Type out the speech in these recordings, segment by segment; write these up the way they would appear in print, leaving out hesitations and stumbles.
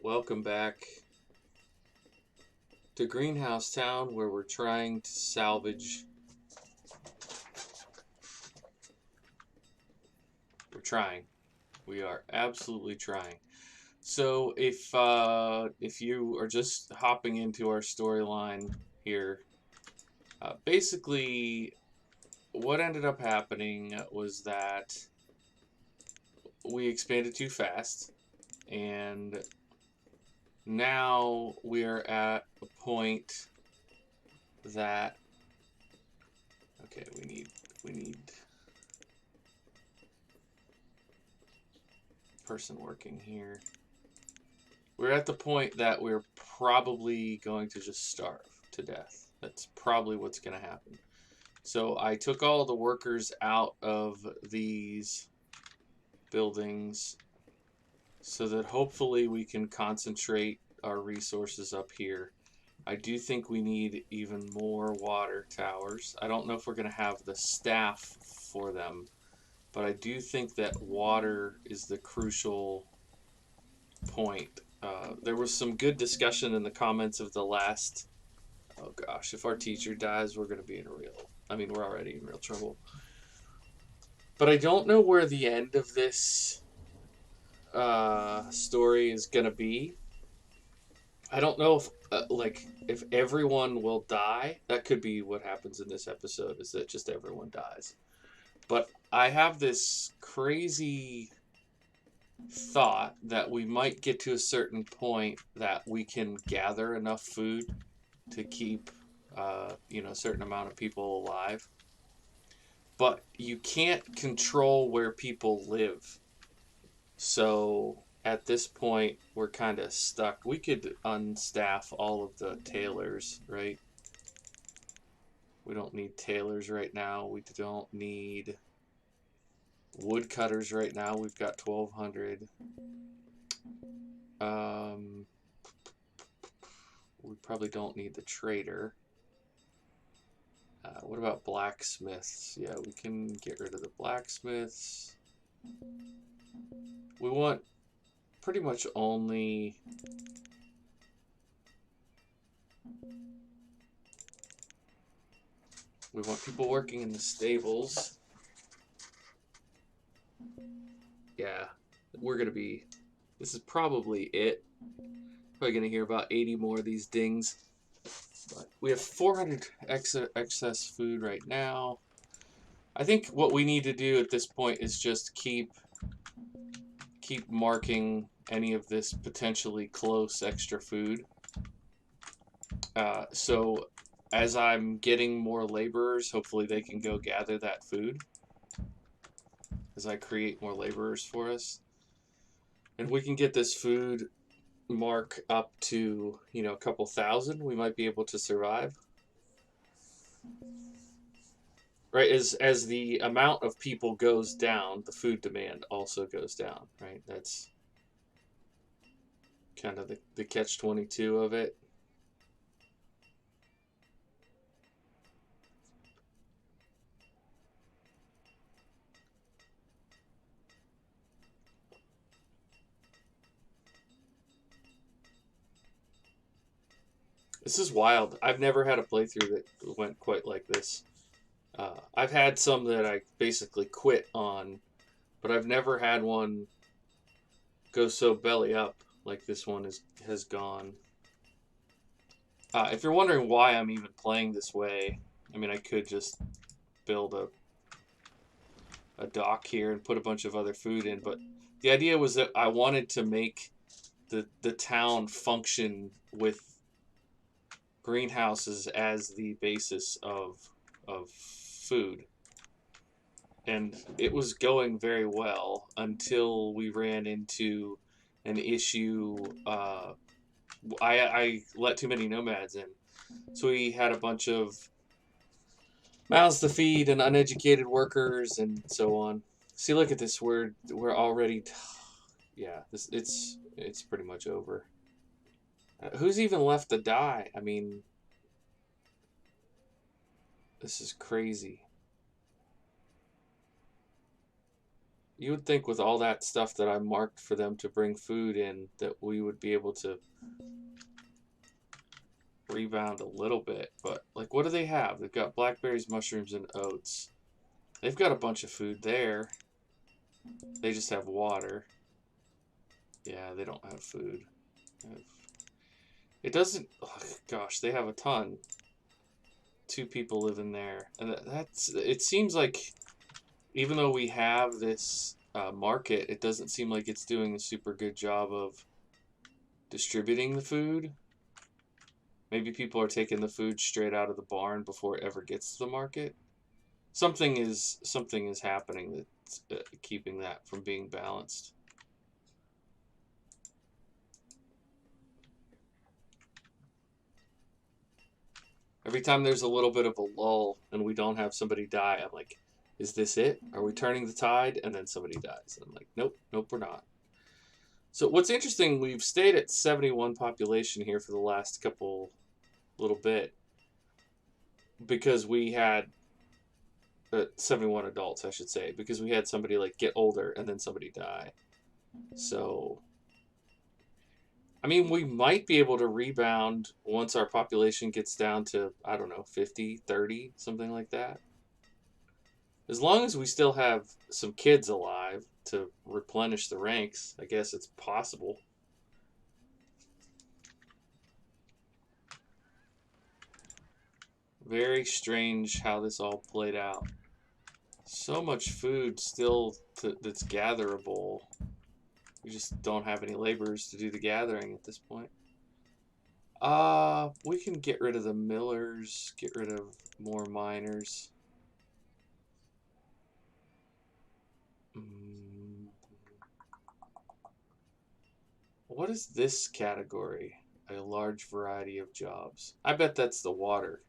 welcome back to Greenhouse Town, where we're trying to salvage. We're trying. We are absolutely trying. So if you are just hopping into our storyline here, basically what ended up happening was that we expanded too fast, and now we're at a point that okay, we need person working here. We're at the point that we're probably going to just starve to death. That's probably what's going to happen. So I took all the workers out of these buildings so that hopefully we can concentrate our resources up here. I do think we need even more water towers. I don't know if we're going to have the staff for them, but I do think that water is the crucial point. There was some good discussion in the comments of the last. Oh gosh, if our teacher dies, we're going to be in we're already in real trouble. But I don't know where the end of this story is going to be. I don't know if everyone will die. That could be what happens in this episode, is that just everyone dies. But I have this crazy thought that we might get to a certain point that we can gather enough food to keep a certain amount of people alive, but you can't control where people live. So at this point we're kind of stuck. We could unstaff all of the tailors, right? We don't need tailors right now. We don't need woodcutters right now. We've got 1,200. We probably don't need the trader. What about blacksmiths? Yeah, we can get rid of the blacksmiths. We want pretty much only... We want people working in the stables. Yeah, we're going to be... This is probably it. Probably going to hear about 80 more of these dings. But we have 400 excess food right now. I think what we need to do at this point is just keep marking any of this potentially close extra food. So as I'm getting more laborers, hopefully they can go gather that food as I create more laborers for us. And we can get this food mark up to, a couple thousand, we might be able to survive. Right, as the amount of people goes down, the food demand also goes down, right? That's kind of the catch-22 of it. This is wild. I've never had a playthrough that went quite like this. I've had some that I basically quit on, but I've never had one go so belly up like this one has gone. If you're wondering why I'm even playing this way, I mean, I could just build a dock here and put a bunch of other food in, but the idea was that I wanted to make the town function with greenhouses as the basis of food. And it was going very well until we ran into an issue. I let too many nomads in. So we had a bunch of mouths to feed and uneducated workers and so on. See, look at this. We're already... Yeah, it's pretty much over. Who's even left to die? I mean, this is crazy. You would think with all that stuff that I marked for them to bring food in that we would be able to rebound a little bit. But, like, what do they have? They've got blackberries, mushrooms, and oats. They've got a bunch of food there. They just have water. Yeah, they don't have food. It doesn't... Oh, gosh, they have a ton. 2 people live in there. And that's... It seems like, even though we have this market, it doesn't seem like it's doing a super good job of distributing the food. Maybe people are taking the food straight out of the barn before it ever gets to the market. Something is happening that's keeping that from being balanced. Every time there's a little bit of a lull and we don't have somebody die, I'm like, is this it? Are we turning the tide? And then somebody dies. And I'm like, nope, nope, we're not. So what's interesting, we've stayed at 71 population here for the last little bit because we had 71 adults, I should say, because we had somebody like get older and then somebody die. So, I mean, we might be able to rebound once our population gets down to, I don't know, 50, 30, something like that. As long as we still have some kids alive to replenish the ranks, I guess it's possible. Very strange how this all played out. So much food still that's gatherable. We just don't have any laborers to do the gathering at this point. We can get rid of the millers, get rid of more miners. What is this category? A large variety of jobs. I bet that's the water.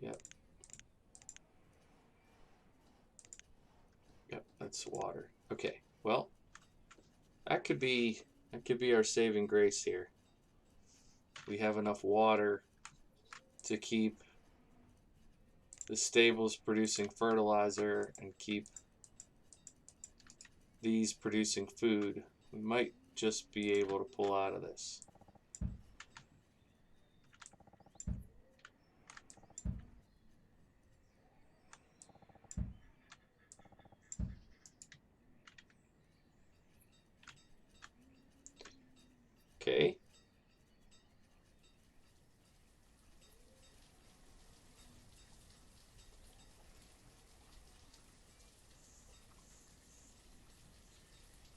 Yep. Yep, that's water. Okay, well, that could be our saving grace here. We have enough water to keep the stables producing fertilizer and keep these producing food. We might just be able to pull out of this. Okay.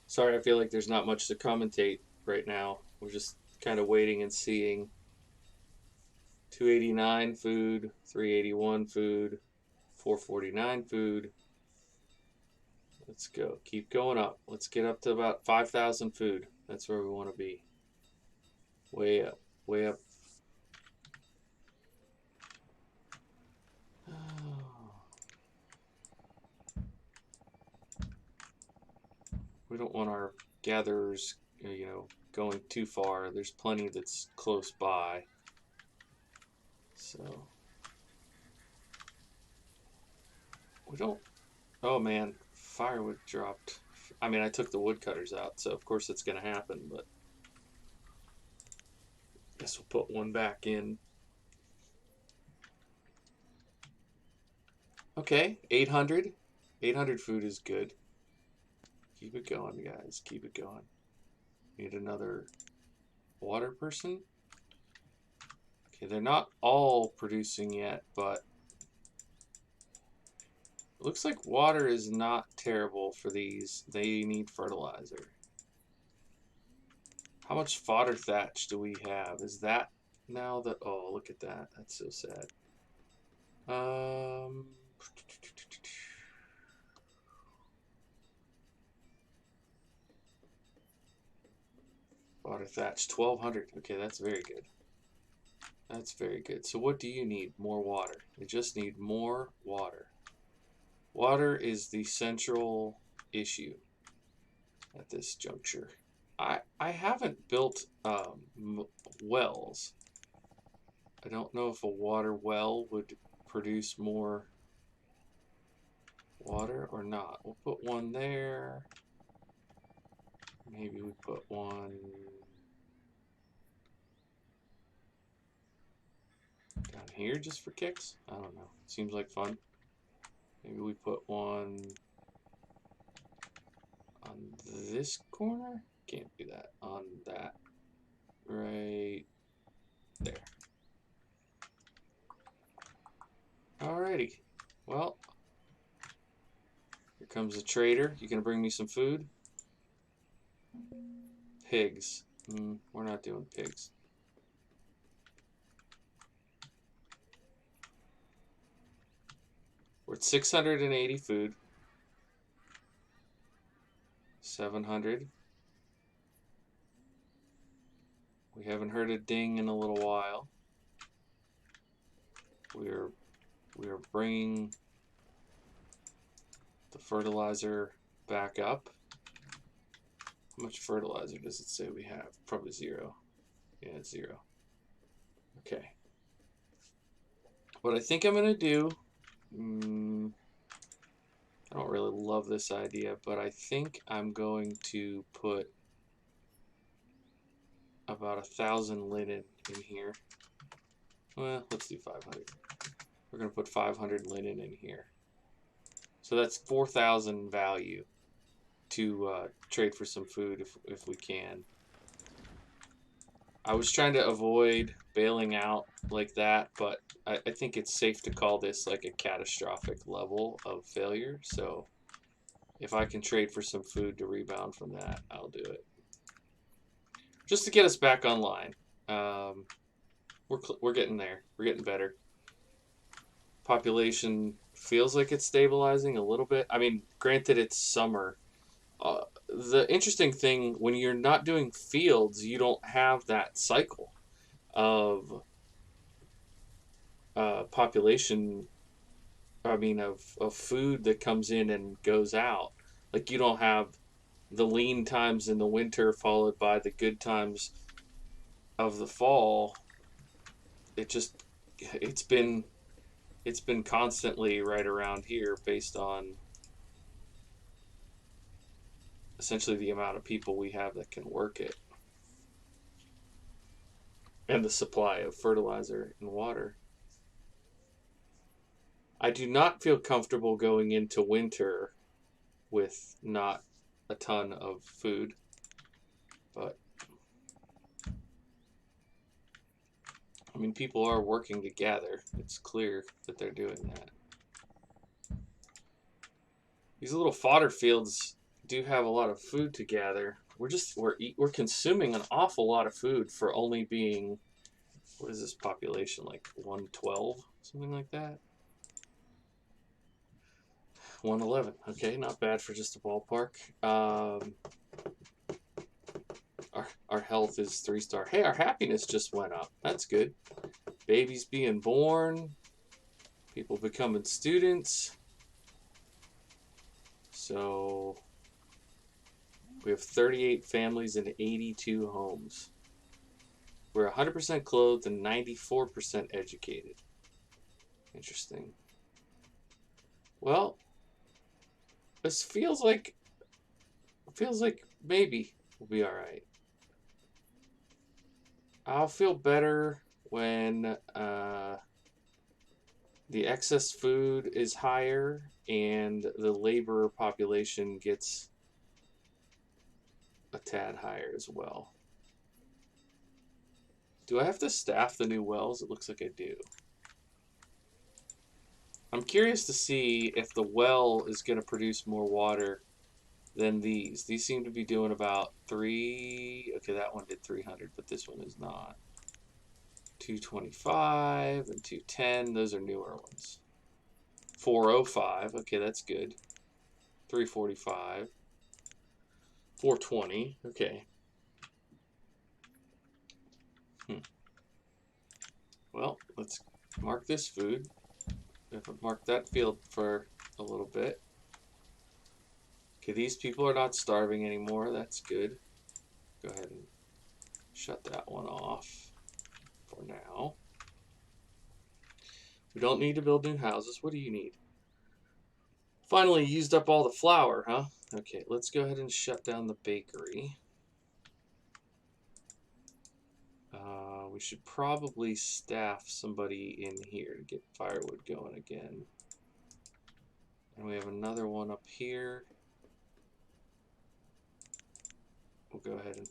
Sorry, I feel like there's not much to commentate right now. We're just kind of waiting and seeing. 289 food, 381 food, 449 food. Let's go. Keep going up. Let's get up to about 5,000 food. That's where we want to be. Way up. Way up. We don't want our gatherers, going too far. There's plenty that's close by. So we don't. Oh man, firewood dropped. I mean, I took the woodcutters out, so of course it's gonna happen. But I guess we'll put one back in. Okay, 800. 800 food is good. Keep it going, guys. Keep it going. Need another water person. Okay, they're not all producing yet, but it looks like water is not terrible for these. They need fertilizer. How much fodder thatch do we have? Is that now that... Oh, look at that. That's so sad. Fodder thatch, 1,200. Okay, that's very good. That's very good. So what do you need? More water. We just need more water. Water is the central issue at this juncture. I haven't built wells. I don't know if a water well would produce more Water or not? We'll put one there. Maybe we put one down here just for kicks. I don't know. Seems like fun. Maybe we put one on this corner. Can't do that. On that. Right there. Alrighty. Well, here comes the trader. You gonna bring me some food? Pigs. We're not doing pigs. We're at 680 food. 700. We haven't heard a ding in a little while. We are bringing the fertilizer back up. How much fertilizer does it say we have? Probably 0. Yeah, it's 0. Okay. What I think I'm gonna do, I don't really love this idea, but I think I'm going to put about 1,000 linen in here. Well, let's do 500. We're gonna put 500 linen in here. So that's 4,000 value to trade for some food if we can. I was trying to avoid bailing out like that, but I think it's safe to call this like a catastrophic level of failure. So if I can trade for some food to rebound from that, I'll do it. Just to get us back online. We're getting there. We're getting better. Population feels like it's stabilizing a little bit. I mean, granted, it's summer. The interesting thing, when you're not doing fields, you don't have that cycle of population, I mean, of food that comes in and goes out. Like, you don't have the lean times in the winter followed by the good times of the fall. It's been constantly right around here based on essentially the amount of people we have that can work it and the supply of fertilizer and water. I do not feel comfortable going into winter with not a ton of food, but I mean, people are working together. It's clear that they're doing that. These little fodder fields do have a lot of food to gather. We're consuming an awful lot of food for only being, what is this population, like 112, something like that? 111. Okay, not bad for just a ballpark. Our health is 3-star. Hey, our happiness just went up. That's good. Babies being born, people becoming students. So we have 38 families and 82 homes. We're 100% clothed and 94% educated. Interesting. Well, this feels like maybe we'll be all right. I'll feel better when the excess food is higher and the labor population gets a tad higher as well. Do I have to staff the new wells? It looks like I do. I'm curious to see if the well is going to produce more water than these. These seem to be doing about 3. Okay, that one did 300, but this one is not. 225 and 210. Those are newer ones. 405. Okay, that's good. 345. 420. Okay. Well, let's mark this food. Mark that field for a little bit. Okay, these people are not starving anymore. That's good. Go ahead and shut that one off for now. We don't need to build new houses. What do you need? Finally used up all the flour, huh? Okay, let's go ahead and shut down the bakery. We should probably staff somebody in here to get firewood going again. And we have another one up here. We'll go ahead and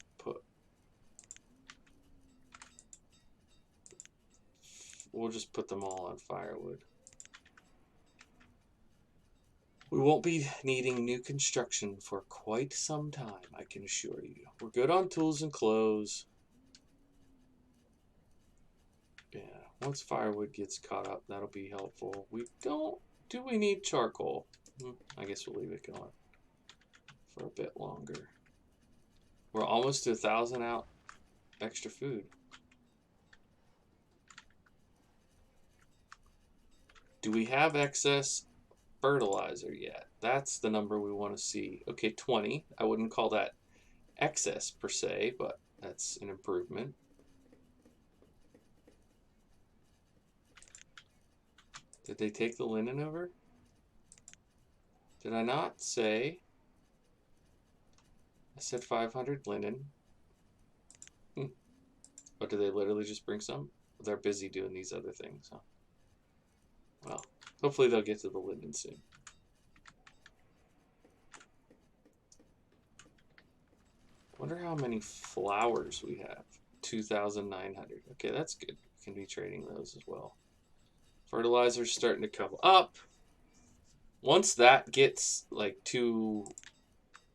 we'll just put them all on firewood. We won't be needing new construction for quite some time, I can assure you. We're good on tools and clothes. Yeah, once firewood gets caught up, that'll be helpful. Do we need charcoal? I guess we'll leave it going for a bit longer. We're almost to 1,000 out extra food. Do we have excess fertilizer yet? That's the number we want to see. Okay, 20. I wouldn't call that excess per se, but that's an improvement. Did they take the linen over? Did I not say? I said 500 linen. Oh, did they literally just bring some? They're busy doing these other things, huh? Well, hopefully they'll get to the linen soon. Wonder how many flowers we have. 2,900. Okay, that's good. We can be trading those as well. Fertilizer's starting to come up. Once that gets like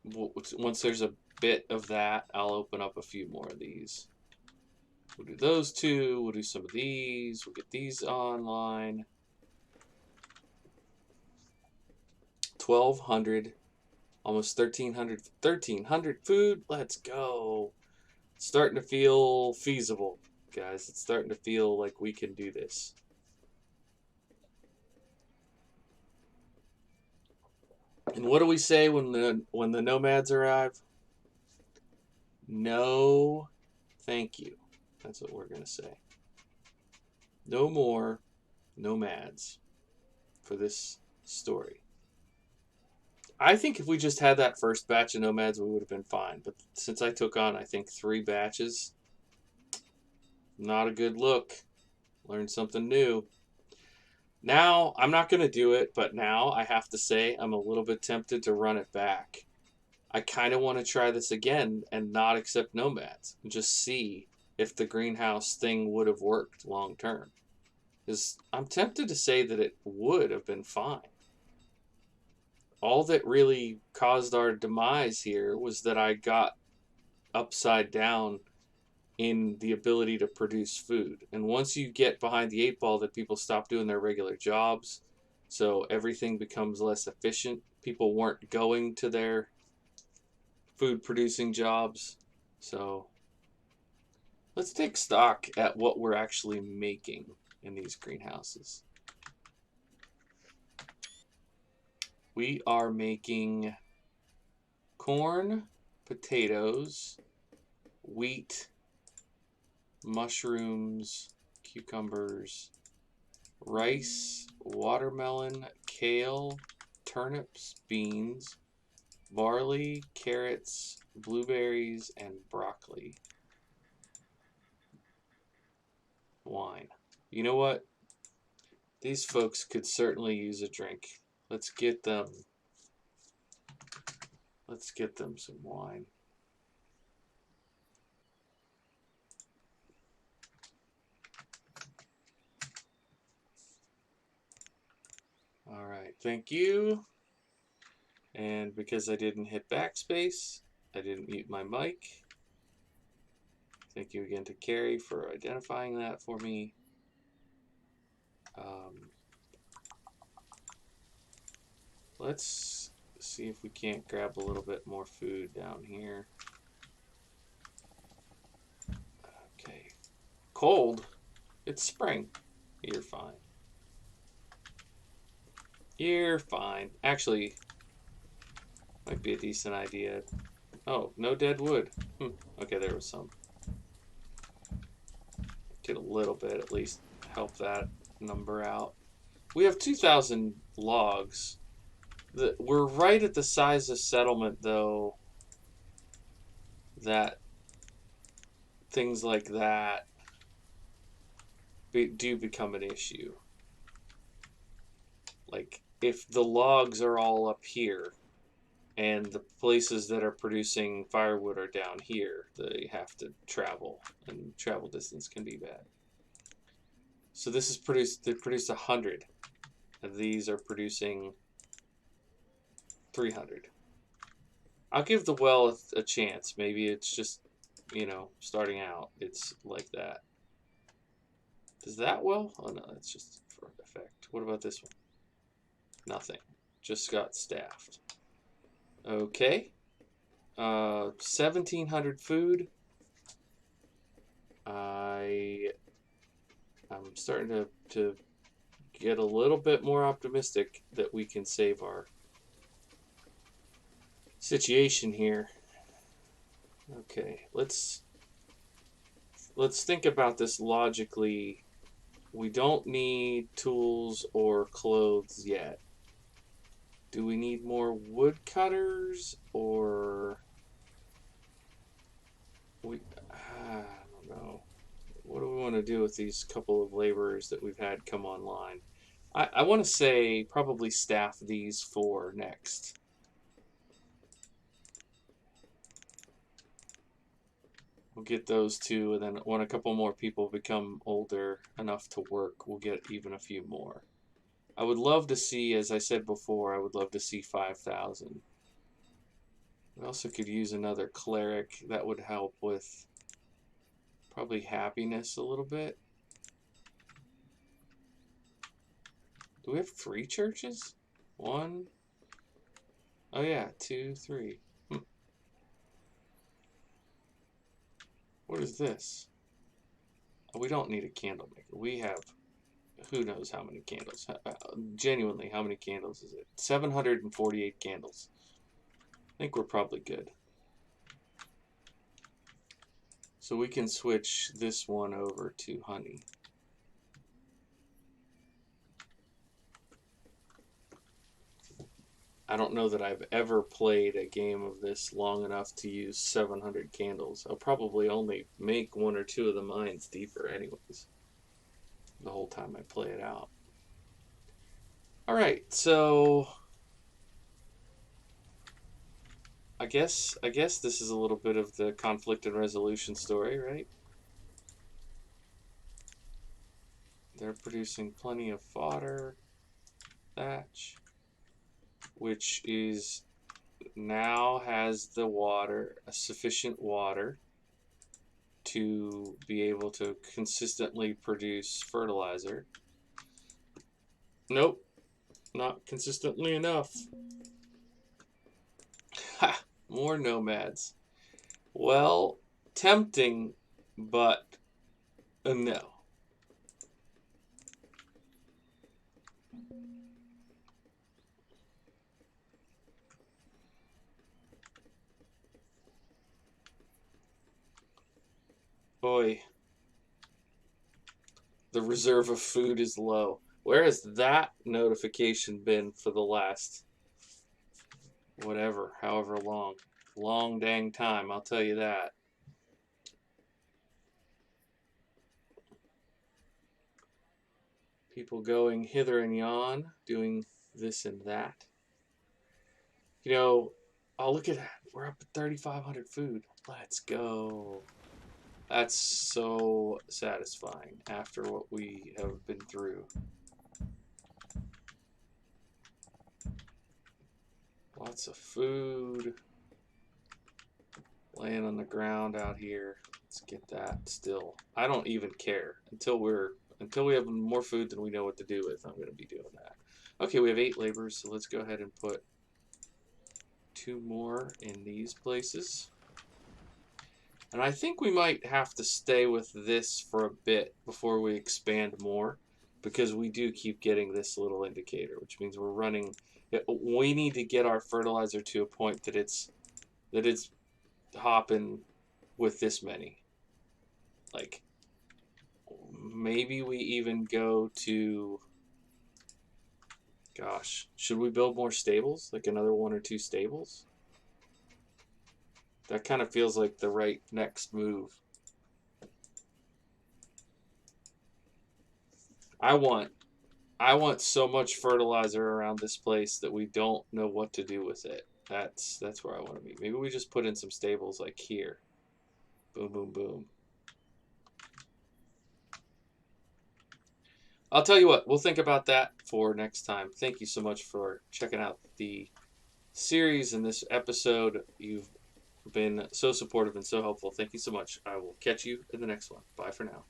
once there's a bit of that, I'll open up a few more of these. We'll do those two. We'll do some of these. We'll get these online. 1,200. Almost 1,300. 1,300 food. Let's go. It's starting to feel feasible, guys. It's starting to feel like we can do this. And what do we say when the nomads arrive? No, thank you. That's what we're gonna say. No more nomads for this story. I think if we just had that first batch of nomads, we would have been fine. But since I took on, I think, 3 batches, not a good look. Learned something new. Now, I'm not going to do it, but now I have to say I'm a little bit tempted to run it back. I kind of want to try this again and not accept nomads and just see if the greenhouse thing would have worked long term. Because I'm tempted to say that it would have been fine. All that really caused our demise here was that I got upside down in the ability to produce food. And once you get behind the 8 ball, that people stop doing their regular jobs, so everything becomes less efficient. People weren't going to their food producing jobs. So let's take stock at what we're actually making in these greenhouses. We are making corn, potatoes, wheat, mushrooms, cucumbers, rice, watermelon, kale, turnips, beans, barley, carrots, blueberries, and broccoli. Wine. You know what? These folks could certainly use a drink. Let's get them some wine. All right, thank you. And because I didn't hit backspace, I didn't mute my mic. Thank you again to Carrie for identifying that for me. Let's see if we can't grab a little bit more food down here. Okay. Cold? It's spring. You're fine. You're fine. Actually, might be a decent idea. Oh, no dead wood. Okay, there was some. Get a little bit, at least help that number out. We have 2,000 logs. we're right at the size of settlement, though, that things like that do become an issue. Like, if the logs are all up here and the places that are producing firewood are down here, they have to travel, and travel distance can be bad. So this is they produced 100, and these are producing 300. I'll give the well a chance. Maybe it's just, starting out, it's like that. Does that well? Oh no, that's just for effect. What about this one? Nothing. Just got staffed. Okay. 1,700 food. I'm starting to get a little bit more optimistic that we can save our situation here. Okay, let's think about this logically. We don't need tools or clothes yet. Do we need more woodcutters, or I don't know. What do we want to do with these couple of laborers that we've had come online? I want to say probably staff these 4 next. We'll get those 2, and then when a couple more people become older enough to work, we'll get even a few more. I would love to see, as I said before, I would love to see 5,000. We also could use another cleric. That would help with probably happiness a little bit. Do we have 3 churches? 1. Oh yeah, 2, 3. What is this? Oh, we don't need a candle maker. We have who knows how many candles. Genuinely, how many candles is it? 748 candles. I think we're probably good. So we can switch this one over to honey. I don't know that I've ever played a game of this long enough to use 700 candles. I'll probably only make 1 or 2 of the mines deeper anyways, the whole time I play it out. Alright, so I guess this is a little bit of the conflict and resolution story, right? They're producing plenty of fodder, thatch, which is now has the water, sufficient water to be able to consistently produce fertilizer. Nope, not consistently enough. Ha! More nomads. Well, tempting, but no. Boy, the reserve of food is low. Where has that notification been for the last whatever, however long? Long dang time, I'll tell you that. People going hither and yon, doing this and that. Oh, look at that. We're up at 3,500 food. Let's go. That's so satisfying after what we have been through. Lots of food laying on the ground out here. Let's get that still. I don't even care until we have more food than we know what to do with. I'm going to be doing that. Okay, we have 8 laborers, so let's go ahead and put 2 more in these places. And I think we might have to stay with this for a bit before we expand more, because we do keep getting this little indicator, which means we're running. We need to get our fertilizer to a point that it's hopping with this many. Like, maybe we even go to Gosh, should we build more stables? Like another one or two stables? That kind of feels like the right next move. I want I want so much fertilizer around this place that we don't know what to do with it. That's where I want to be. Maybe we just put in some stables like here. Boom, boom, boom. I'll tell you what, we'll think about that for next time. Thank you so much for checking out the series and this episode. You've been so supportive and so helpful. Thank you so much. I will catch you in the next one. Bye for now.